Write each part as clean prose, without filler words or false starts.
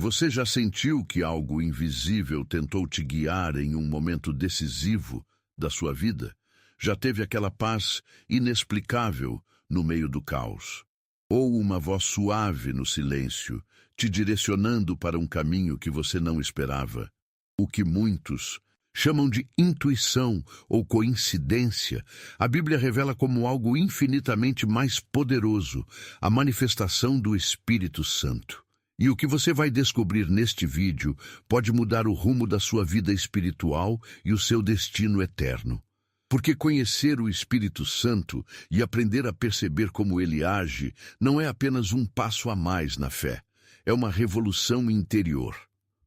Você já sentiu que algo invisível tentou te guiar em um momento decisivo da sua vida? Já teve aquela paz inexplicável no meio do caos? Ou uma voz suave no silêncio, te direcionando para um caminho que você não esperava? O que muitos chamam de intuição ou coincidência, a Bíblia revela como algo infinitamente mais poderoso, a manifestação do Espírito Santo. E o que você vai descobrir neste vídeo pode mudar o rumo da sua vida espiritual e o seu destino eterno. Porque conhecer o Espírito Santo e aprender a perceber como ele age não é apenas um passo a mais na fé, é uma revolução interior.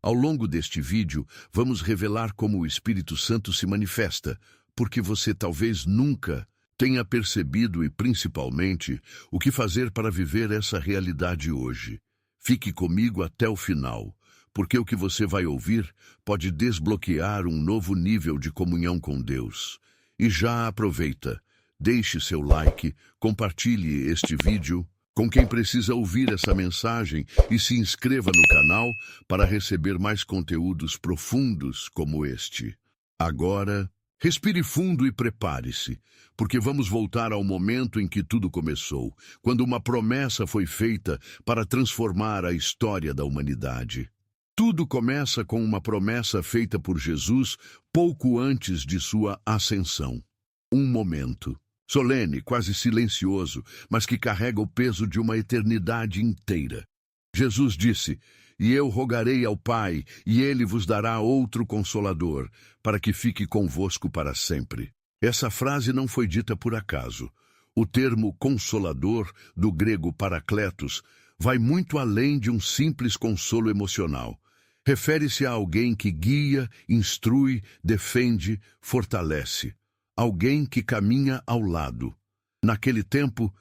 Ao longo deste vídeo, vamos revelar como o Espírito Santo se manifesta, porque você talvez nunca tenha percebido e, principalmente, o que fazer para viver essa realidade hoje. Fique comigo até o final, porque o que você vai ouvir pode desbloquear um novo nível de comunhão com Deus. E já aproveita, deixe seu like, compartilhe este vídeo com quem precisa ouvir essa mensagem e se inscreva no canal para receber mais conteúdos profundos como este. Agora, respire fundo e prepare-se, porque vamos voltar ao momento em que tudo começou, quando uma promessa foi feita para transformar a história da humanidade. Tudo começa com uma promessa feita por Jesus pouco antes de sua ascensão. Um momento solene, quase silencioso, mas que carrega o peso de uma eternidade inteira. Jesus disse: "E eu rogarei ao Pai, e ele vos dará outro Consolador, para que fique convosco para sempre." Essa frase não foi dita por acaso. O termo Consolador, do grego Parakletos, vai muito além de um simples consolo emocional. Refere-se a alguém que guia, instrui, defende, fortalece. Alguém que caminha ao lado. Naquele tempo,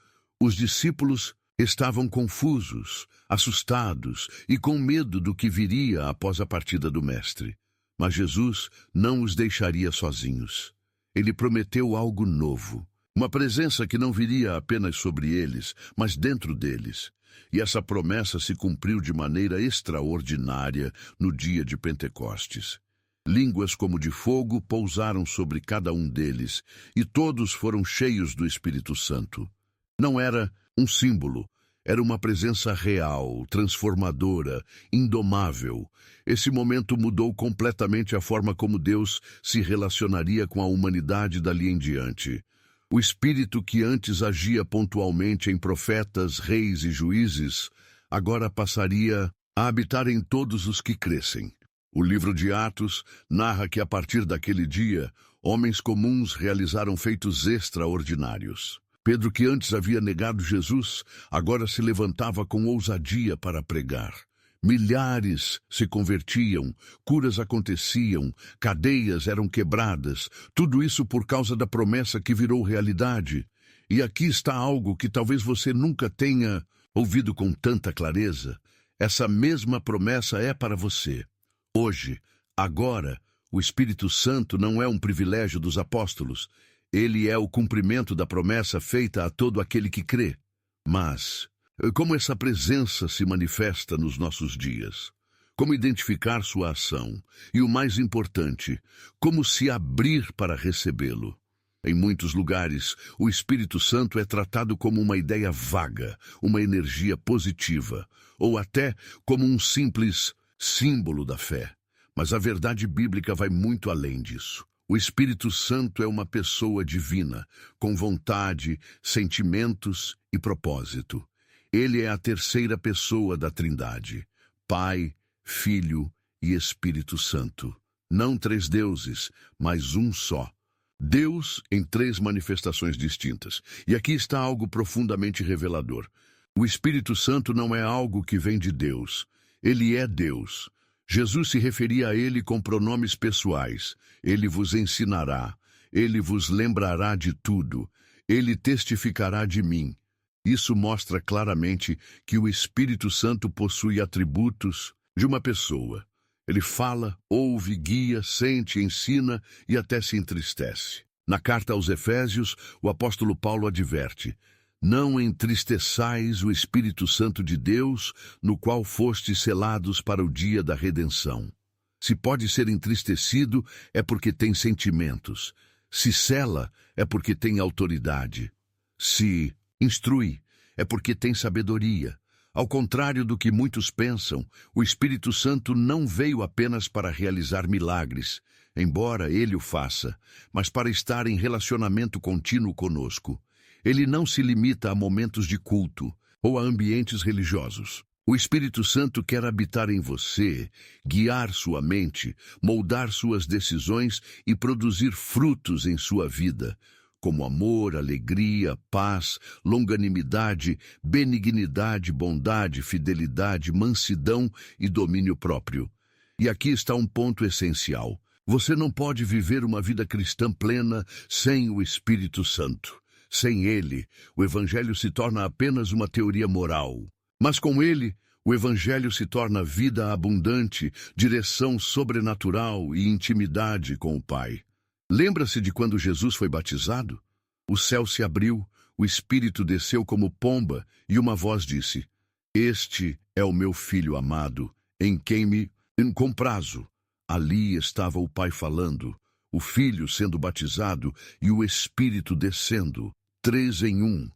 os discípulos estavam confusos, assustados e com medo do que viria após a partida do Mestre. Mas Jesus não os deixaria sozinhos. Ele prometeu algo novo, uma presença que não viria apenas sobre eles, mas dentro deles. E essa promessa se cumpriu de maneira extraordinária no dia de Pentecostes. Línguas como de fogo pousaram sobre cada um deles, e todos foram cheios do Espírito Santo. Não era um símbolo, era uma presença real, transformadora, indomável. Esse momento mudou completamente a forma como Deus se relacionaria com a humanidade dali em diante. O Espírito que antes agia pontualmente em profetas, reis e juízes, agora passaria a habitar em todos os que crescem. O livro de Atos narra que, a partir daquele dia, homens comuns realizaram feitos extraordinários. Pedro, que antes havia negado Jesus, agora se levantava com ousadia para pregar. Milhares se convertiam, curas aconteciam, cadeias eram quebradas, tudo isso por causa da promessa que virou realidade. E aqui está algo que talvez você nunca tenha ouvido com tanta clareza. Essa mesma promessa é para você. Hoje, agora, o Espírito Santo não é um privilégio dos apóstolos. Ele é o cumprimento da promessa feita a todo aquele que crê. Mas como essa presença se manifesta nos nossos dias? Como identificar sua ação? E o mais importante, como se abrir para recebê-lo? Em muitos lugares, o Espírito Santo é tratado como uma ideia vaga, uma energia positiva, ou até como um simples símbolo da fé. Mas a verdade bíblica vai muito além disso. O Espírito Santo é uma pessoa divina, com vontade, sentimentos e propósito. Ele é a terceira pessoa da Trindade, Pai, Filho e Espírito Santo. Não três deuses, mas um só. Deus em três manifestações distintas. E aqui está algo profundamente revelador. O Espírito Santo não é algo que vem de Deus. Ele é Deus. Jesus se referia a ele com pronomes pessoais. Ele vos ensinará. Ele vos lembrará de tudo. Ele testificará de mim. Isso mostra claramente que o Espírito Santo possui atributos de uma pessoa. Ele fala, ouve, guia, sente, ensina e até se entristece. Na carta aos Efésios, o apóstolo Paulo adverte: Não entristeçais o Espírito Santo de Deus, no qual fostes selados para o dia da redenção. Se pode ser entristecido, é porque tem sentimentos. Se sela, é porque tem autoridade. Se instrui, é porque tem sabedoria. Ao contrário do que muitos pensam, o Espírito Santo não veio apenas para realizar milagres, embora ele o faça, mas para estar em relacionamento contínuo conosco. Ele não se limita a momentos de culto ou a ambientes religiosos. O Espírito Santo quer habitar em você, guiar sua mente, moldar suas decisões e produzir frutos em sua vida, como amor, alegria, paz, longanimidade, benignidade, bondade, fidelidade, mansidão e domínio próprio. E aqui está um ponto essencial. Você não pode viver uma vida cristã plena sem o Espírito Santo. Sem ele, o Evangelho se torna apenas uma teoria moral. Mas com ele, o Evangelho se torna vida abundante, direção sobrenatural e intimidade com o Pai. Lembra-se de quando Jesus foi batizado? O céu se abriu, o Espírito desceu como pomba e uma voz disse: "Este é o meu Filho amado, em quem me comprazo." Ali estava o Pai falando, o Filho sendo batizado e o Espírito descendo, 3 em 1.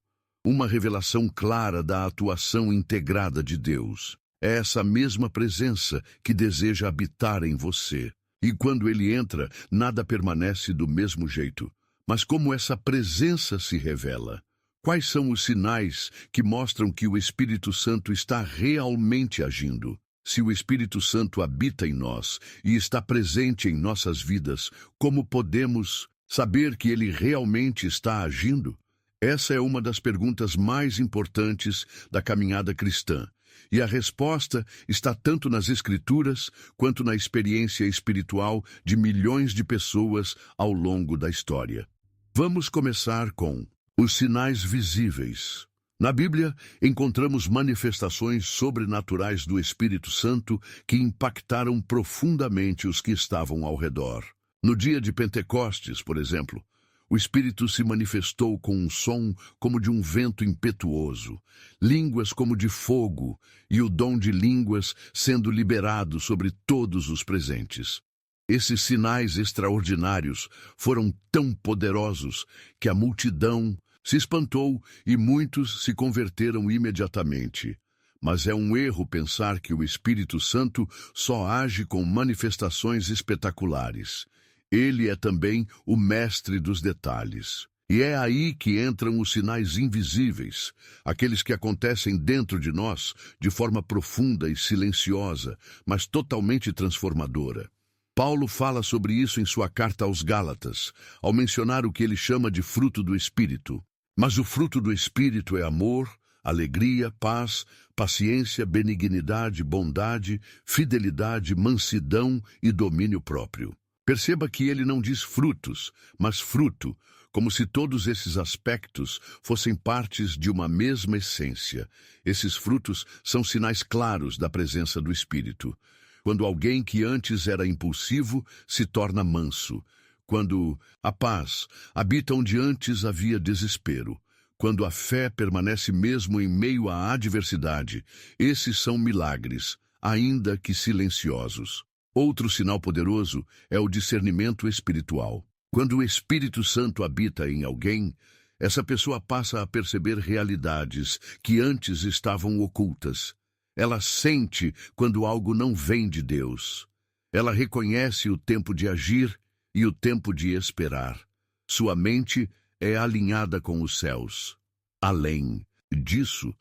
Uma revelação clara da atuação integrada de Deus. É essa mesma presença que deseja habitar em você. E quando ele entra, nada permanece do mesmo jeito. Mas como essa presença se revela? Quais são os sinais que mostram que o Espírito Santo está realmente agindo? Se o Espírito Santo habita em nós e está presente em nossas vidas, como podemos saber que ele realmente está agindo? Essa é uma das perguntas mais importantes da caminhada cristã. E a resposta está tanto nas Escrituras quanto na experiência espiritual de milhões de pessoas ao longo da história. Vamos começar com os sinais visíveis. Na Bíblia, encontramos manifestações sobrenaturais do Espírito Santo que impactaram profundamente os que estavam ao redor. No dia de Pentecostes, por exemplo, o Espírito se manifestou com um som como de um vento impetuoso, línguas como de fogo e o dom de línguas sendo liberado sobre todos os presentes. Esses sinais extraordinários foram tão poderosos que a multidão se espantou e muitos se converteram imediatamente. Mas é um erro pensar que o Espírito Santo só age com manifestações espetaculares. Ele é também o mestre dos detalhes. E é aí que entram os sinais invisíveis, aqueles que acontecem dentro de nós de forma profunda e silenciosa, mas totalmente transformadora. Paulo fala sobre isso em sua carta aos Gálatas, ao mencionar o que ele chama de fruto do Espírito. Mas o fruto do Espírito é amor, alegria, paz, paciência, benignidade, bondade, fidelidade, mansidão e domínio próprio. Perceba que ele não diz frutos, mas fruto, como se todos esses aspectos fossem partes de uma mesma essência. Esses frutos são sinais claros da presença do Espírito. Quando alguém que antes era impulsivo se torna manso. Quando a paz habita onde antes havia desespero. Quando a fé permanece mesmo em meio à adversidade. Esses são milagres, ainda que silenciosos. Outro sinal poderoso é o discernimento espiritual. Quando o Espírito Santo habita em alguém, essa pessoa passa a perceber realidades que antes estavam ocultas. Ela sente quando algo não vem de Deus. Ela reconhece o tempo de agir e o tempo de esperar. Sua mente é alinhada com os céus. Além disso,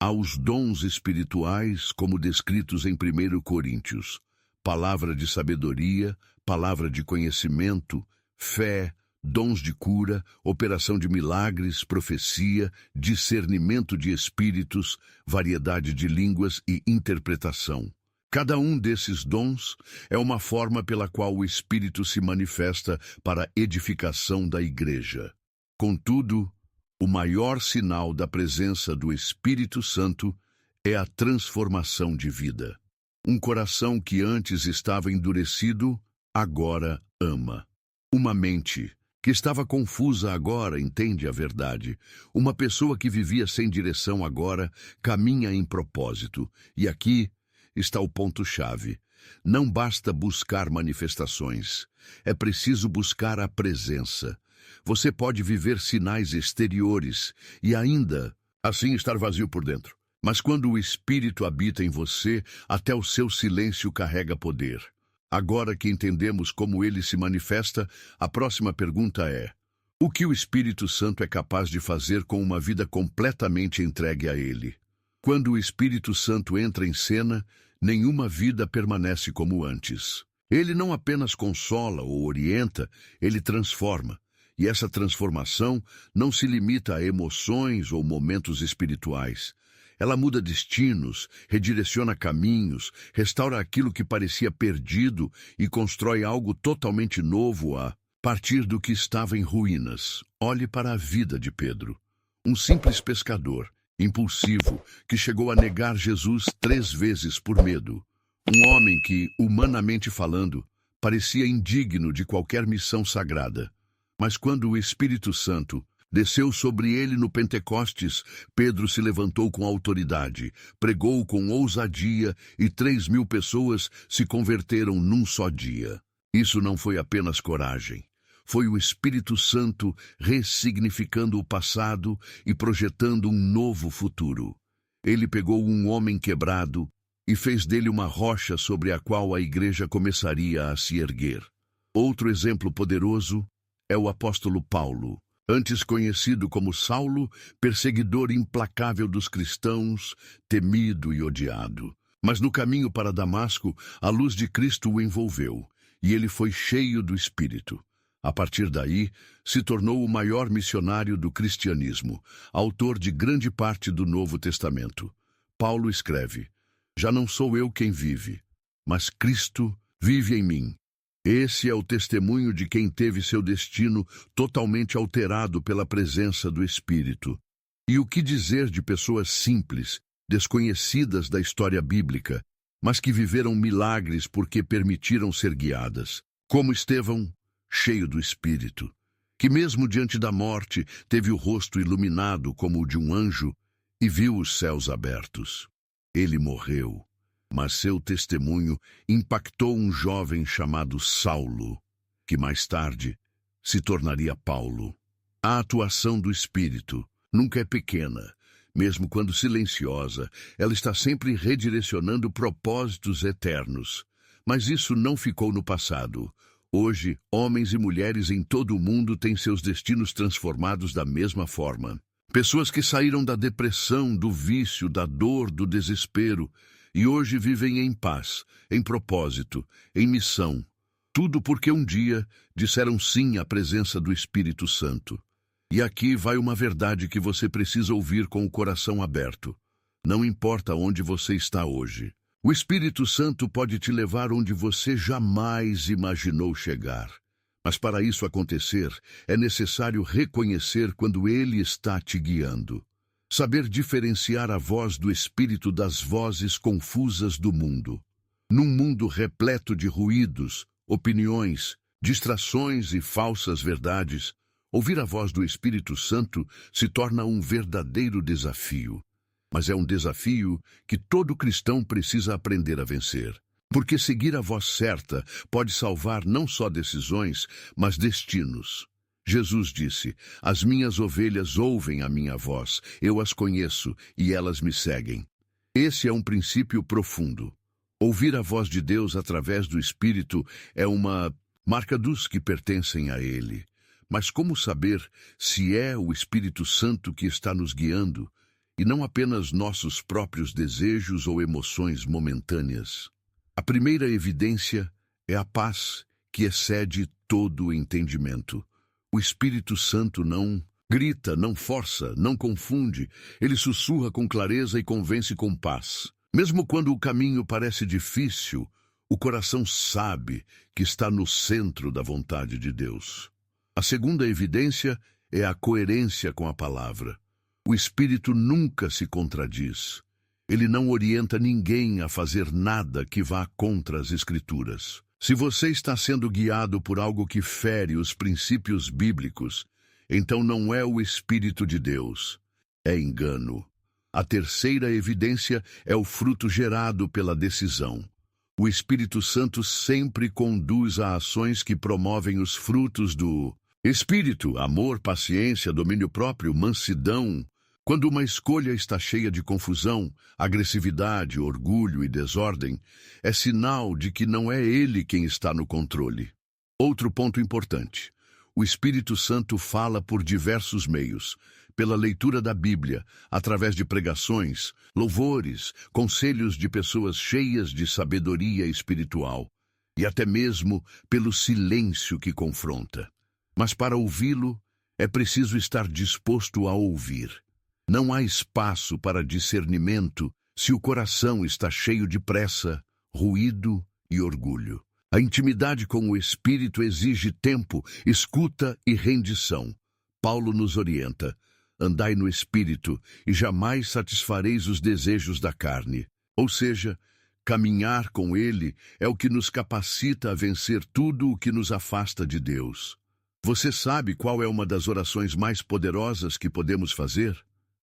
há os dons espirituais, como descritos em 1 Coríntios. Palavra de sabedoria, palavra de conhecimento, fé, dons de cura, operação de milagres, profecia, discernimento de espíritos, variedade de línguas e interpretação. Cada um desses dons é uma forma pela qual o Espírito se manifesta para a edificação da igreja. Contudo, o maior sinal da presença do Espírito Santo é a transformação de vida. Um coração que antes estava endurecido, agora ama. Uma mente que estava confusa agora entende a verdade. Uma pessoa que vivia sem direção agora caminha em propósito. E aqui está o ponto-chave. Não basta buscar manifestações. É preciso buscar a presença. Você pode viver sinais exteriores e ainda assim estar vazio por dentro. Mas quando o Espírito habita em você, até o seu silêncio carrega poder. Agora que entendemos como ele se manifesta, a próxima pergunta é: o que o Espírito Santo é capaz de fazer com uma vida completamente entregue a ele? Quando o Espírito Santo entra em cena, nenhuma vida permanece como antes. Ele não apenas consola ou orienta, ele transforma. E essa transformação não se limita a emoções ou momentos espirituais. Ela muda destinos, redireciona caminhos, restaura aquilo que parecia perdido e constrói algo totalmente novo a partir do que estava em ruínas. Olhe para a vida de Pedro. Um simples pescador, impulsivo, que chegou a negar Jesus 3 vezes por medo. Um homem que, humanamente falando, parecia indigno de qualquer missão sagrada. Mas quando o Espírito Santo desceu sobre ele no Pentecostes, Pedro se levantou com autoridade, pregou com ousadia e 3.000 pessoas se converteram num só dia. Isso não foi apenas coragem. Foi o Espírito Santo ressignificando o passado e projetando um novo futuro. Ele pegou um homem quebrado e fez dele uma rocha sobre a qual a igreja começaria a se erguer. Outro exemplo poderoso é o apóstolo Paulo, antes conhecido como Saulo, perseguidor implacável dos cristãos, temido e odiado. Mas no caminho para Damasco, a luz de Cristo o envolveu, e ele foi cheio do Espírito. A partir daí, se tornou o maior missionário do cristianismo, autor de grande parte do Novo Testamento. Paulo escreve: já não sou eu quem vive, mas Cristo vive em mim. Esse é o testemunho de quem teve seu destino totalmente alterado pela presença do Espírito. E o que dizer de pessoas simples, desconhecidas da história bíblica, mas que viveram milagres porque permitiram ser guiadas, como Estevão, cheio do Espírito, que mesmo diante da morte teve o rosto iluminado como o de um anjo e viu os céus abertos. Ele morreu, mas seu testemunho impactou um jovem chamado Saulo, que mais tarde se tornaria Paulo. A atuação do Espírito nunca é pequena. Mesmo quando silenciosa, ela está sempre redirecionando propósitos eternos. Mas isso não ficou no passado. Hoje, homens e mulheres em todo o mundo têm seus destinos transformados da mesma forma. Pessoas que saíram da depressão, do vício, da dor, do desespero, e hoje vivem em paz, em propósito, em missão. Tudo porque um dia disseram sim à presença do Espírito Santo. E aqui vai uma verdade que você precisa ouvir com o coração aberto. Não importa onde você está hoje. O Espírito Santo pode te levar onde você jamais imaginou chegar. Mas para isso acontecer, é necessário reconhecer quando Ele está te guiando. Saber diferenciar a voz do Espírito das vozes confusas do mundo. Num mundo repleto de ruídos, opiniões, distrações e falsas verdades, ouvir a voz do Espírito Santo se torna um verdadeiro desafio. Mas é um desafio que todo cristão precisa aprender a vencer. Porque seguir a voz certa pode salvar não só decisões, mas destinos. Jesus disse: as minhas ovelhas ouvem a minha voz, eu as conheço e elas me seguem. Esse é um princípio profundo. Ouvir a voz de Deus através do Espírito é uma marca dos que pertencem a Ele. Mas como saber se é o Espírito Santo que está nos guiando e não apenas nossos próprios desejos ou emoções momentâneas? A primeira evidência é a paz que excede todo o entendimento. O Espírito Santo não grita, não força, não confunde. Ele sussurra com clareza e convence com paz. Mesmo quando o caminho parece difícil, o coração sabe que está no centro da vontade de Deus. A segunda evidência é a coerência com a palavra. O Espírito nunca se contradiz. Ele não orienta ninguém a fazer nada que vá contra as Escrituras. Se você está sendo guiado por algo que fere os princípios bíblicos, então não é o Espírito de Deus, é engano. A terceira evidência é o fruto gerado pela decisão. O Espírito Santo sempre conduz a ações que promovem os frutos do Espírito: amor, paciência, domínio próprio, mansidão. Quando uma escolha está cheia de confusão, agressividade, orgulho e desordem, é sinal de que não é ele quem está no controle. Outro ponto importante: o Espírito Santo fala por diversos meios, pela leitura da Bíblia, através de pregações, louvores, conselhos de pessoas cheias de sabedoria espiritual, e até mesmo pelo silêncio que confronta. Mas para ouvi-lo, é preciso estar disposto a ouvir. Não há espaço para discernimento se o coração está cheio de pressa, ruído e orgulho. A intimidade com o Espírito exige tempo, escuta e rendição. Paulo nos orienta: andai no Espírito e jamais satisfareis os desejos da carne. Ou seja, caminhar com Ele é o que nos capacita a vencer tudo o que nos afasta de Deus. Você sabe qual é uma das orações mais poderosas que podemos fazer?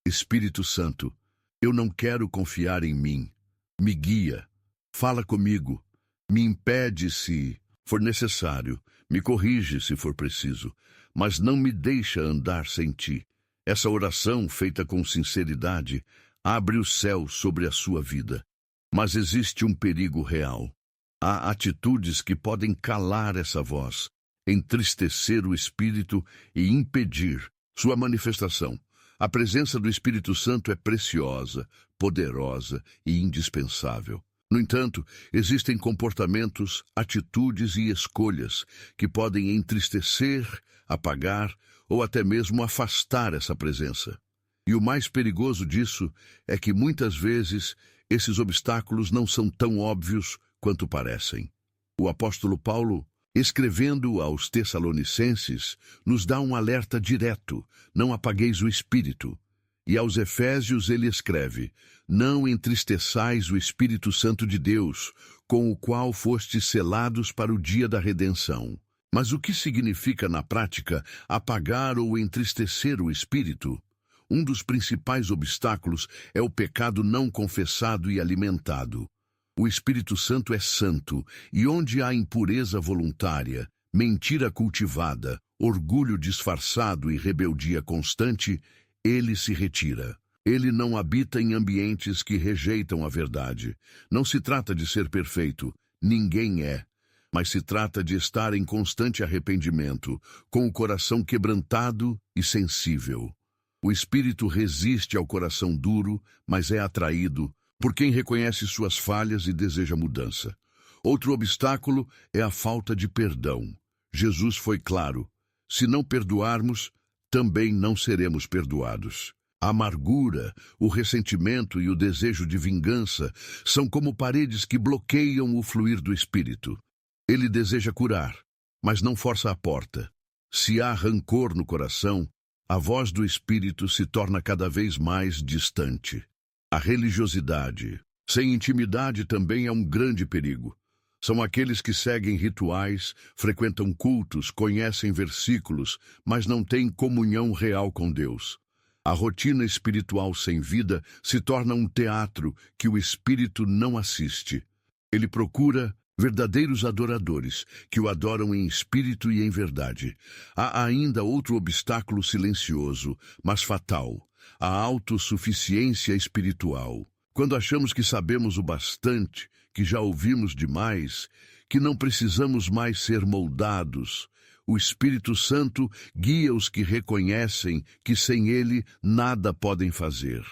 Espírito Santo, eu não quero confiar em mim. Me guia, fala comigo, me impede se for necessário, me corrige se for preciso, mas não me deixa andar sem ti. Essa oração, feita com sinceridade, abre o céu sobre a sua vida. Mas existe um perigo real. Há atitudes que podem calar essa voz, entristecer o Espírito e impedir sua manifestação. A presença do Espírito Santo é preciosa, poderosa e indispensável. No entanto, existem comportamentos, atitudes e escolhas que podem entristecer, apagar ou até mesmo afastar essa presença. E o mais perigoso disso é que muitas vezes esses obstáculos não são tão óbvios quanto parecem. O apóstolo Paulo, escrevendo aos Tessalonicenses, nos dá um alerta direto: não apagueis o Espírito. E aos Efésios ele escreve: não entristeçais o Espírito Santo de Deus, com o qual fostes selados para o dia da redenção. Mas o que significa na prática apagar ou entristecer o Espírito? Um dos principais obstáculos é o pecado não confessado e alimentado. O Espírito Santo é santo, e onde há impureza voluntária, mentira cultivada, orgulho disfarçado e rebeldia constante, ele se retira. Ele não habita em ambientes que rejeitam a verdade. Não se trata de ser perfeito, ninguém é, mas se trata de estar em constante arrependimento, com o coração quebrantado e sensível. O Espírito resiste ao coração duro, mas é atraído por quem reconhece suas falhas e deseja mudança. Outro obstáculo é a falta de perdão. Jesus foi claro: se não perdoarmos, também não seremos perdoados. A amargura, o ressentimento e o desejo de vingança são como paredes que bloqueiam o fluir do Espírito. Ele deseja curar, mas não força a porta. Se há rancor no coração, a voz do Espírito se torna cada vez mais distante. A religiosidade, sem intimidade, também é um grande perigo. São aqueles que seguem rituais, frequentam cultos, conhecem versículos, mas não têm comunhão real com Deus. A rotina espiritual sem vida se torna um teatro que o Espírito não assiste. Ele procura verdadeiros adoradores, que o adoram em espírito e em verdade. Há ainda outro obstáculo silencioso, mas fatal: a autossuficiência espiritual. Quando achamos que sabemos o bastante, que já ouvimos demais, que não precisamos mais ser moldados, o Espírito Santo guia os que reconhecem que sem ele nada podem fazer.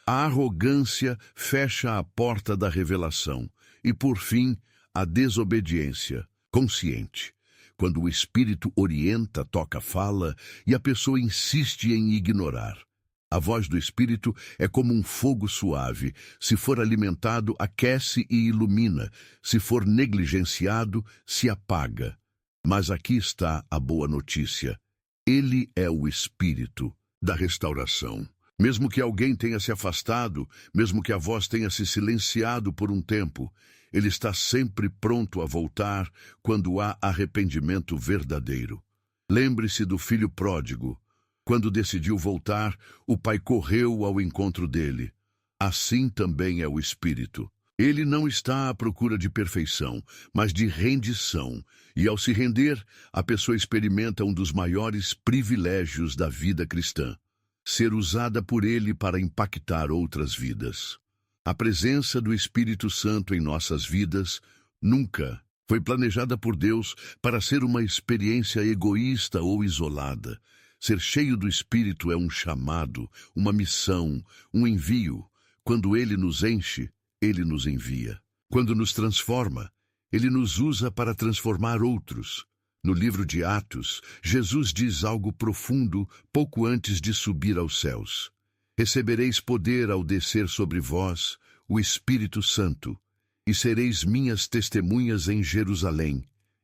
A arrogância fecha a porta da revelação e, por fim, a desobediência consciente. Quando o Espírito orienta, toca, fala e a pessoa insiste em ignorar. A voz do Espírito é como um fogo suave. Se for alimentado, aquece e ilumina. Se for negligenciado, se apaga. Mas aqui está a boa notícia: ele é o Espírito da restauração. Mesmo que alguém tenha se afastado, mesmo que a voz tenha se silenciado por um tempo, Ele está sempre pronto a voltar quando há arrependimento verdadeiro. Lembre-se do filho pródigo. Quando decidiu voltar, o pai correu ao encontro dele. Assim também é o Espírito. Ele não está à procura de perfeição, mas de rendição. E ao se render, a pessoa experimenta um dos maiores privilégios da vida cristã: ser usada por ele para impactar outras vidas. A presença do Espírito Santo em nossas vidas nunca foi planejada por Deus para ser uma experiência egoísta ou isolada. Ser cheio do Espírito é um chamado, uma missão, um envio. Quando Ele nos enche, Ele nos envia. Quando nos transforma, Ele nos usa para transformar outros. No livro de Atos, Jesus diz algo profundo pouco antes de subir aos céus: recebereis poder ao descer sobre vós o Espírito Santo, e sereis minhas testemunhas em Jerusalém,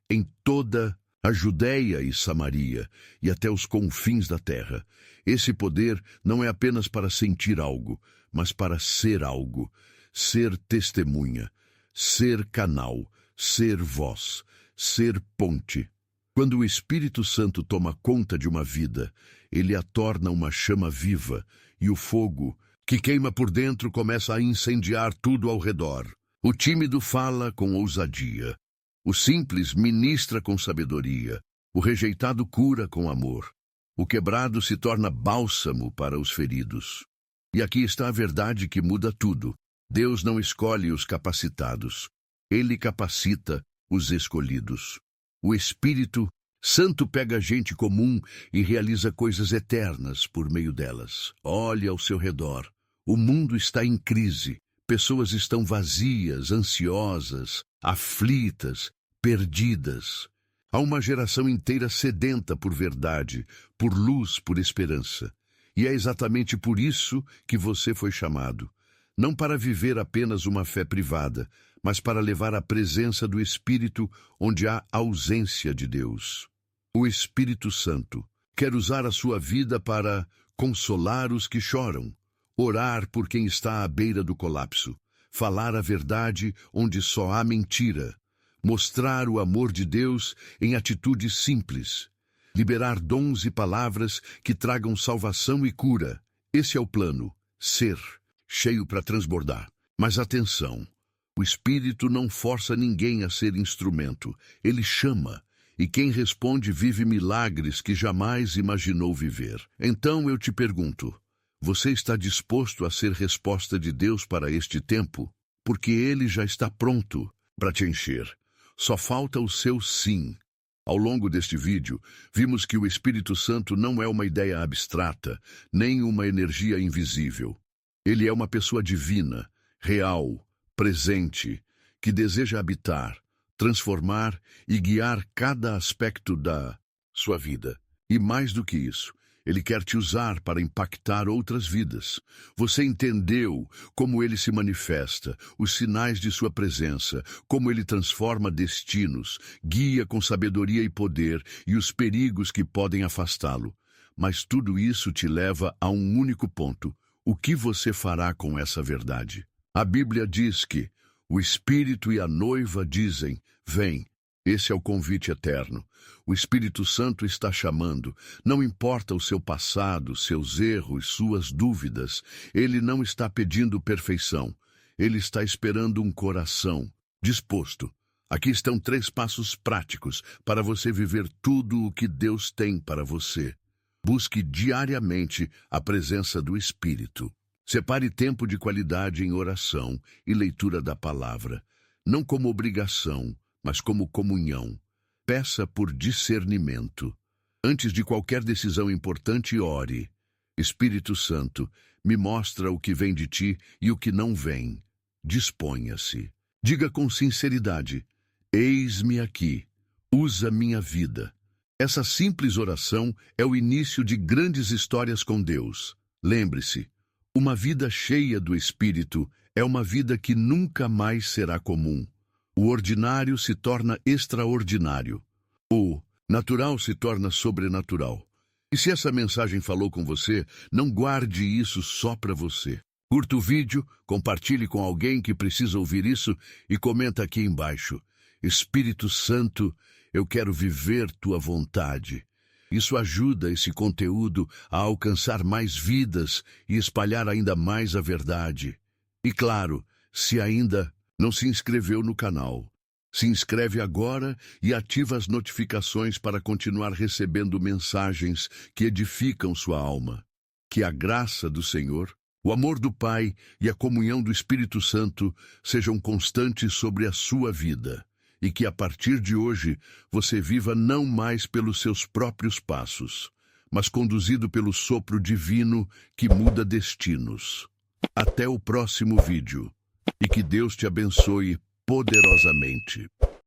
em toda a Judéia e Samaria, e até os confins da terra. Esse poder não é apenas para sentir algo, mas para ser algo, ser testemunha, ser canal, ser voz, ser ponte. Quando o Espírito Santo toma conta de uma vida, ele a torna uma chama viva, e o fogo, que queima por dentro, começa a incendiar tudo ao redor. O tímido fala com ousadia. O simples ministra com sabedoria. O rejeitado cura com amor. O quebrado se torna bálsamo para os feridos. E aqui está a verdade que muda tudo. Deus não escolhe os capacitados. Ele capacita os escolhidos. O Espírito Santo pega gente comum e realiza coisas eternas por meio delas. Olhe ao seu redor. O mundo está em crise. Pessoas estão vazias, ansiosas, aflitas, perdidas. Há uma geração inteira sedenta por verdade, por luz, por esperança. E é exatamente por isso que você foi chamado. Não para viver apenas uma fé privada, mas para levar a presença do Espírito onde há ausência de Deus. O Espírito Santo quer usar a sua vida para consolar os que choram, orar por quem está à beira do colapso, falar a verdade onde só há mentira, mostrar o amor de Deus em atitudes simples, liberar dons e palavras que tragam salvação e cura. Esse é o plano: ser cheio para transbordar. Mas atenção, o Espírito não força ninguém a ser instrumento, ele chama, e quem responde vive milagres que jamais imaginou viver. Então eu te pergunto: você está disposto a ser resposta de Deus para este tempo? Porque Ele já está pronto para te encher. Só falta o seu sim. Ao longo deste vídeo, vimos que o Espírito Santo não é uma ideia abstrata, nem uma energia invisível. Ele é uma pessoa divina, real, presente, que deseja habitar, transformar e guiar cada aspecto da sua vida. E mais do que isso, ele quer te usar para impactar outras vidas. Você entendeu como ele se manifesta, os sinais de sua presença, como ele transforma destinos, guia com sabedoria e poder e os perigos que podem afastá-lo. Mas tudo isso te leva a um único ponto: o que você fará com essa verdade? A Bíblia diz que o Espírito e a noiva dizem: vem. Esse é o convite eterno. O Espírito Santo está chamando. Não importa o seu passado, seus erros, suas dúvidas. Ele não está pedindo perfeição. Ele está esperando um coração disposto. Aqui estão 3 passos práticos para você viver tudo o que Deus tem para você. Busque diariamente a presença do Espírito. Separe tempo de qualidade em oração e leitura da palavra, não como obrigação, mas como comunhão. Peça por discernimento. Antes de qualquer decisão importante, ore: Espírito Santo, me mostra o que vem de ti e o que não vem. Disponha-se. Diga com sinceridade: eis-me aqui, usa minha vida. Essa simples oração é o início de grandes histórias com Deus. Lembre-se, uma vida cheia do Espírito é uma vida que nunca mais será comum. O ordinário se torna extraordinário. O natural se torna sobrenatural. E se essa mensagem falou com você, não guarde isso só para você. Curta o vídeo, compartilhe com alguém que precisa ouvir isso e comenta aqui embaixo. Espírito Santo, eu quero viver tua vontade. Isso ajuda esse conteúdo a alcançar mais vidas e espalhar ainda mais a verdade. E claro, se ainda não se inscreveu no canal, se inscreve agora e ativa as notificações para continuar recebendo mensagens que edificam sua alma. Que a graça do Senhor, o amor do Pai e a comunhão do Espírito Santo sejam constantes sobre a sua vida e que a partir de hoje você viva não mais pelos seus próprios passos, mas conduzido pelo sopro divino que muda destinos. Até o próximo vídeo e que Deus te abençoe poderosamente.